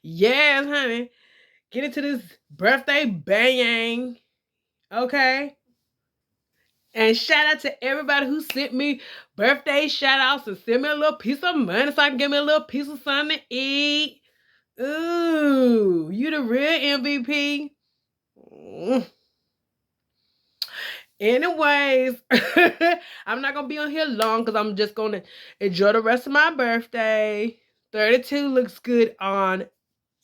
Yes, honey. Get into this birthday bang. Okay. And shout out to everybody who sent me birthday shout outs and sent me a little piece of money so I can give me a little piece of something to eat. Ooh, you the real MVP. Anyways, I'm not gonna be on here long because I'm just gonna enjoy the rest of my birthday. 32 looks good on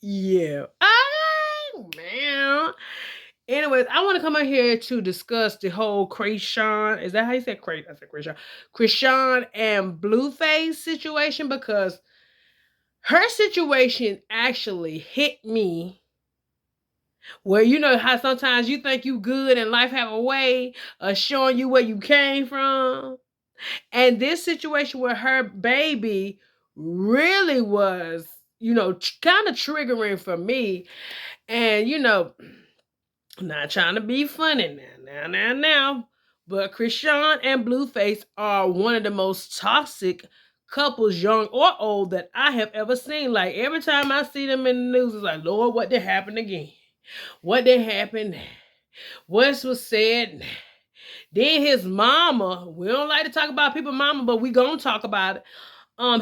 you. Oh man. Anyways, I want to come on here to discuss the whole Chrisean. Is that how you say Chrisean? I said Chrisean. Chrisean and Blueface situation, because her situation actually hit me where, you know how sometimes you think you good and life have a way of showing you where you came from. And this situation with her baby really was, kind of triggering for me. And, I'm not trying to be funny now. But Chrisean and Blueface are one of the most toxic couples, young or old, that I have ever seen. Like, every time I see them in the news, it's like, Lord, what did happen again? What did happen? What was said? Then his mama, we don't like to talk about people's mama, but we gonna talk about it.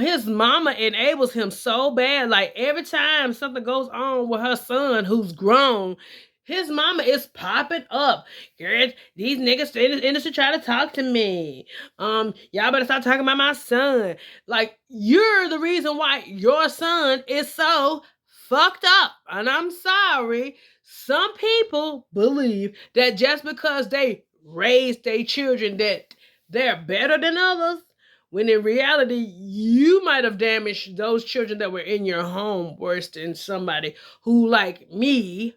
His mama enables him so bad. Like, every time something goes on with her son who's grown, his mama is popping up. Girl, these niggas in the industry try to talk to me. Y'all better stop talking about my son. Like, you're the reason why your son is so fucked up. And I'm sorry. Some people believe that just because they raise their children that they're better than others, when in reality, you might have damaged those children that were in your home worse than somebody who, like me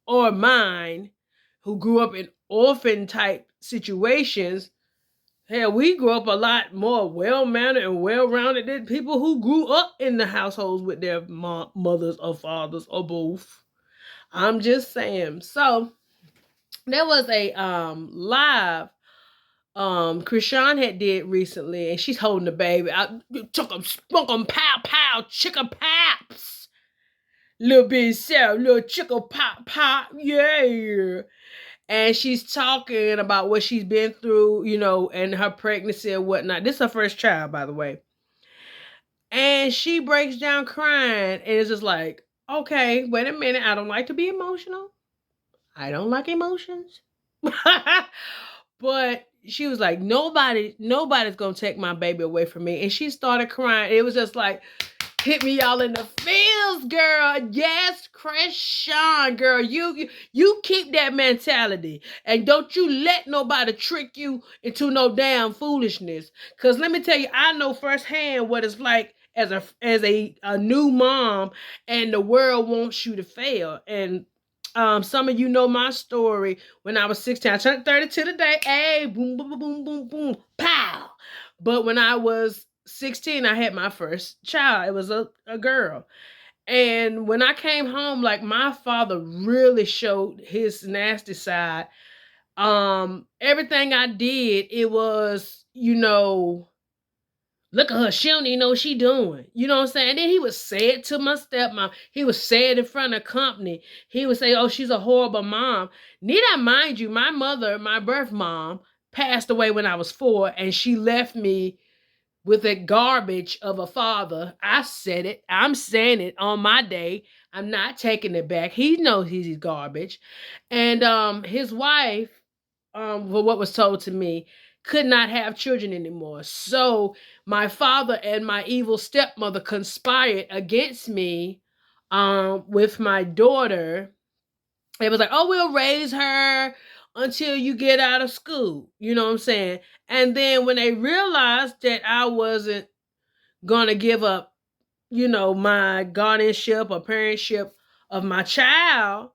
or mine, who grew up in orphan type situations. Hell, we grew up a lot more well-mannered and well-rounded than people who grew up in the households with their mothers or fathers or both. I'm just saying. So there was a live Chrisean had did recently, and she's holding the baby. I took them, spunk them, pow, pow, chicken pops. Little bit Sarah, little chicken pop, pop, yeah. And she's talking about what she's been through, and her pregnancy and whatnot. This is her first child, by the way. And she breaks down crying, and it's just like, okay, wait a minute. I don't like to be emotional. I don't like emotions. But she was like, nobody's gonna take my baby away from me. And she started crying. It was just like, hit me all in the feels, girl. Yes, Chrisean, girl. You keep that mentality. And don't you let nobody trick you into no damn foolishness. Cause let me tell you, I know firsthand what it's like as a new mom, and the world wants you to fail. And some of you know my story. When I was 16, I turned 32 today. Hey, boom, boom, boom, boom, boom, boom, pow. But when I was 16, I had my first child. It was a girl. And when I came home, like, my father really showed his nasty side. Everything I did, it was, look at her. She don't even know what she doing. You know what I'm saying? And then he would say it to my stepmom. He would say it in front of company. He would say, oh, she's a horrible mom. Need I mind you, my mother, my birth mom, passed away when I was 4, and she left me with a garbage of a father. I said it. I'm saying it on my day. I'm not taking it back. He knows he's garbage. And his wife, for what was told to me, could not have children anymore. So my father and my evil stepmother conspired against me with my daughter. It was like, oh, we'll raise her until you get out of school. You know what I'm saying? And then when they realized that I wasn't going to give up, my guardianship or parentship of my child,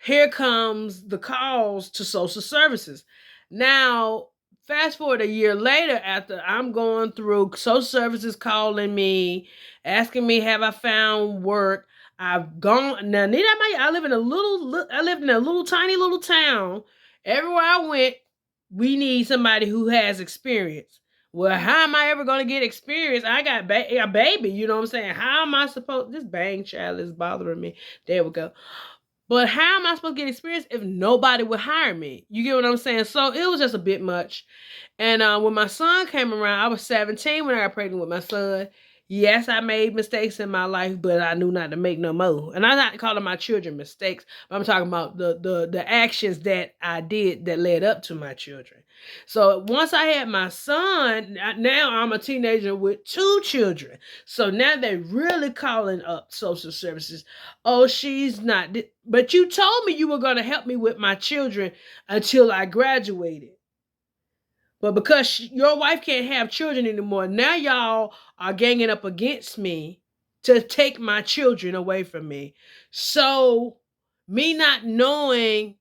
here comes the calls to social services. Now, fast forward a year later, after I'm going through social services calling me, asking me, have I found work? I've gone now. I lived in a little tiny little town. Everywhere I went, we need somebody who has experience. Well, how am I ever going to get experience? I got a baby, you know what I'm saying? How am I supposed, this bang child is bothering me. There we go. But how am I supposed to get experience if nobody would hire me? You get what I'm saying? So it was just a bit much. And when my son came around, I was 17 when I got pregnant with my son. Yes, I made mistakes in my life, but I knew not to make no more. And I'm not calling my children mistakes, but I'm talking about the actions that I did that led up to my children. So once I had my son, now I'm a teenager with 2 children. So now they're really calling up social services. Oh, she's not. But you told me you were going to help me with my children until I graduated. But because your wife can't have children anymore, now y'all are ganging up against me to take my children away from me. So, me not knowing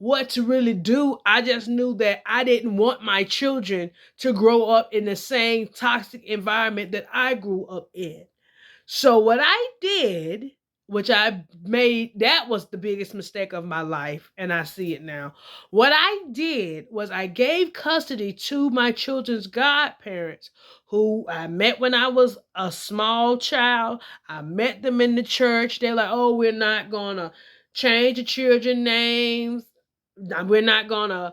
what to really do, I just knew that I didn't want my children to grow up in the same toxic environment that I grew up in. So what I did, which I made, that was the biggest mistake of my life, and I see it now. What I did was I gave custody to my children's godparents, who I met when I was a small child. I met them in the church. They're like, oh, we're not gonna change the children names. We're not gonna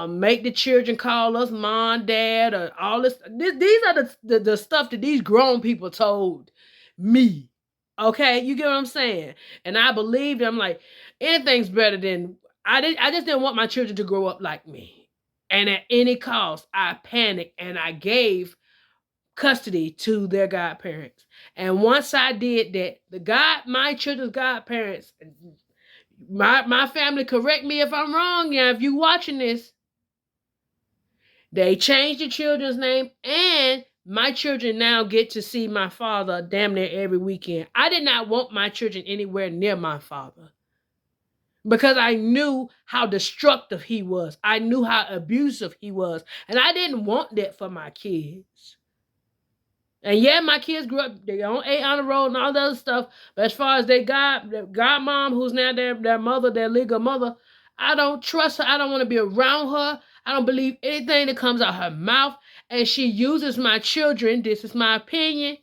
make the children call us mom, dad, or all this. These are the stuff that these grown people told me. Okay, you get what I'm saying? And I believed them. Like, anything's better than I just didn't want my children to grow up like me. And at any cost, I panicked and I gave custody to their godparents. And once I did that, my children's godparents, my family, correct me if I'm wrong, yeah, if you watching this, they changed the children's name, and my children now get to see my father damn near every weekend. I did not want my children anywhere near my father because I knew how destructive he was. I knew how abusive he was, and I didn't want that for my kids. And yeah, my kids grew up, they on 8 on the road and all that other stuff. But as far as their godmom, who's now their mother, their legal mother, I don't trust her. I don't want to be around her. I don't believe anything that comes out her mouth. And she uses my children, this is my opinion,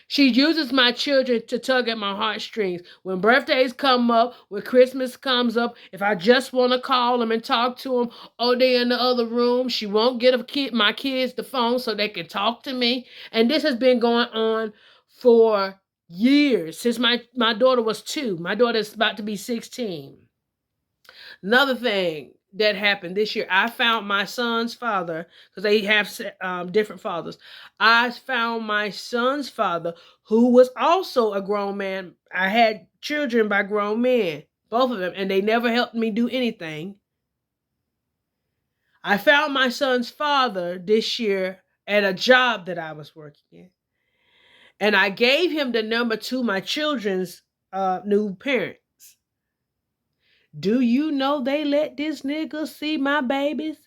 she uses my children to tug at my heartstrings. When birthdays come up, when Christmas comes up, if I just want to call them and talk to them, oh, they're in the other room. She won't get my kids the phone so they can talk to me. And this has been going on for years, since my daughter was 2. My daughter is about to be 16. Another thing that happened this year, I found my son's father, because they have different fathers. I found my son's father, who was also a grown man. I had children by grown men, both of them, and they never helped me do anything. I found my son's father this year at a job that I was working in. And I gave him the number to my children's new parents. Do you know they let this nigga see my babies?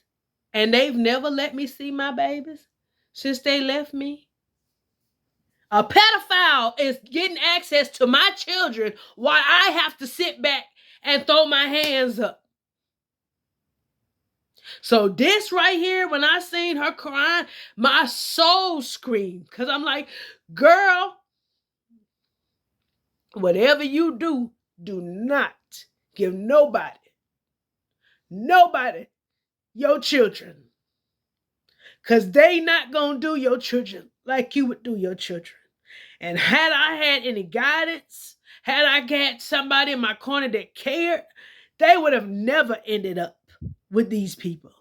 And they've never let me see my babies since they left me? A pedophile is getting access to my children while I have to sit back and throw my hands up. So this right here, when I seen her crying, my soul screamed. Because I'm like, girl, whatever you do, do not give nobody your children. Because they not going to do your children like you would do your children. And had I had any guidance, had I had somebody in my corner that cared, they would have never ended up with these people.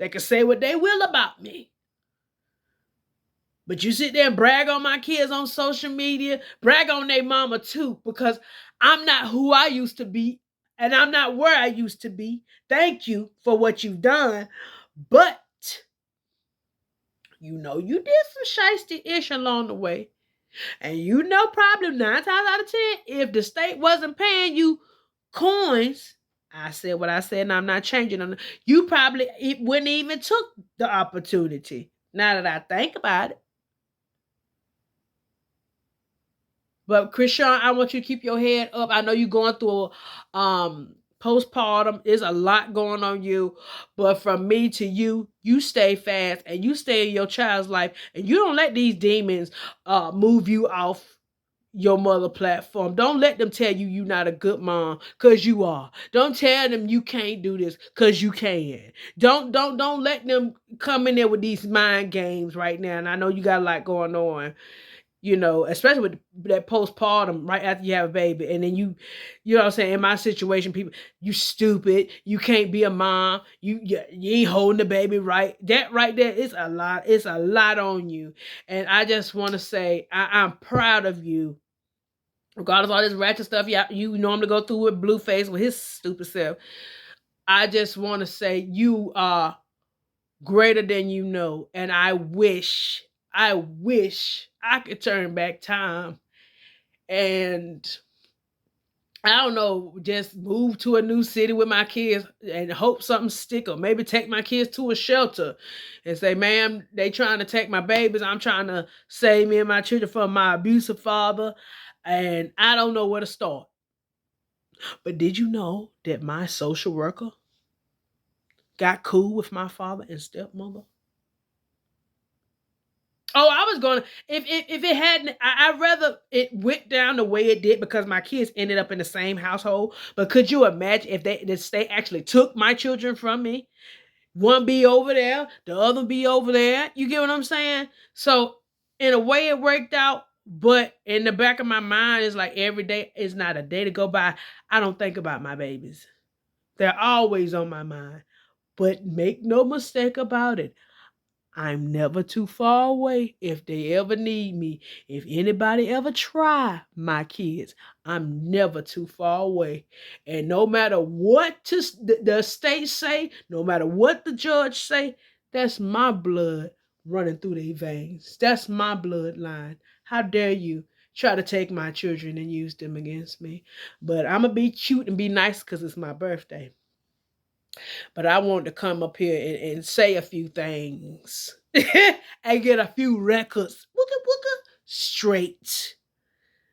They could say what they will about me. But you sit there and brag on my kids on social media, brag on their mama too, because I'm not who I used to be, and I'm not where I used to be. Thank you for what you've done. But you know you did some shiesty-ish along the way. And you know probably 9 times out of 10, if the state wasn't paying you coins, I said what I said and I'm not changing them. You probably wouldn't even took the opportunity. Now that I think about it. But Chrisean, I want you to keep your head up. I know you're going through postpartum. There's a lot going on you. But from me to you, you stay fast and you stay in your child's life. And you don't let these demons move you off your mother platform. Don't let them tell you you're not a good mom, because you are. Don't tell them you can't do this, because you can. Don't let them come in there with these mind games right now. And I know you got a lot going on, especially with that postpartum right after you have a baby. And then you know what I'm saying, in my situation, people, you stupid, you can't be a mom, you ain't holding the baby right. That right there is a lot. It's a lot on you. And I just want to say I'm proud of you. Regardless of all this ratchet stuff you normally go through with Blueface with his stupid self. I just want to say you are greater than you know. And I wish I could turn back time and, I don't know, just move to a new city with my kids and hope something stick, or maybe take my kids to a shelter and say, ma'am, they trying to take my babies. I'm trying to save me and my children from my abusive father. And I don't know where to start. But did you know that my social worker got cool with my father and stepmother? Oh, I was gonna, if it hadn't, I'd rather it went down the way it did, because my kids ended up in the same household. But could you imagine if the state actually took my children from me? One be over there, the other be over there. You get what I'm saying? So in a way it worked out, but in the back of my mind, it's like every day is not a day to go by I don't think about my babies. They're always on my mind. But make no mistake about it, I'm never too far away if they ever need me. If anybody ever try my kids, I'm never too far away. And no matter what the state say, no matter what the judge say, that's my blood running through their veins. That's my bloodline. How dare you try to take my children and use them against me? But I'm going to be cute and be nice because it's my birthday. But I want to come up here and say a few things and get a few records straight.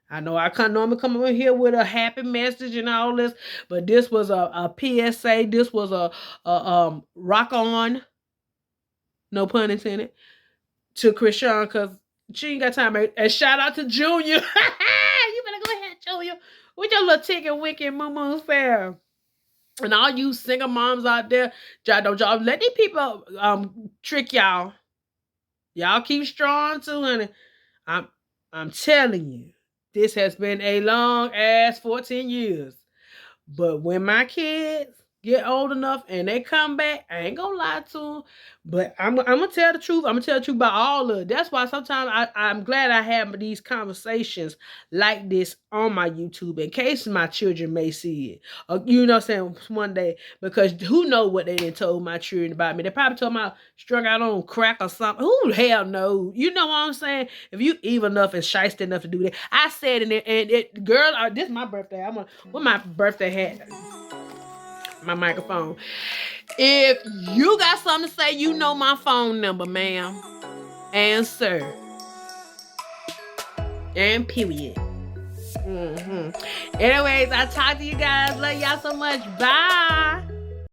I know I can't normally come over here with a happy message and all this, but this was a PSA. This was a rock on, no pun intended, to Chrisean, because she ain't got time. And shout out to Junior. You better go ahead, Junior, with your little ticket wicked moo fair. And all you single moms out there, don't y'all let these people trick y'all. Y'all keep strong too, honey. I'm telling you, this has been a long ass 14 years. But when my kids get old enough and they come back, I ain't gonna lie to them. But I'm gonna tell the truth. I'm gonna tell the truth about all of it. That's why sometimes I'm glad I have these conversations like this on my YouTube, in case my children may see it. Or, you know what I'm saying, one day. Because who knows what they done told my children about me. They probably told me I strung out on crack or something. Who the hell knows? You know what I'm saying? If you evil enough and shiesty enough to do that. I said in it, and it, girl, this is my birthday. What my birthday hat? My microphone. If you got something to say, you know my phone number, ma'am and sir, and period. Anyways, I talk to you guys. Love y'all so much. Bye.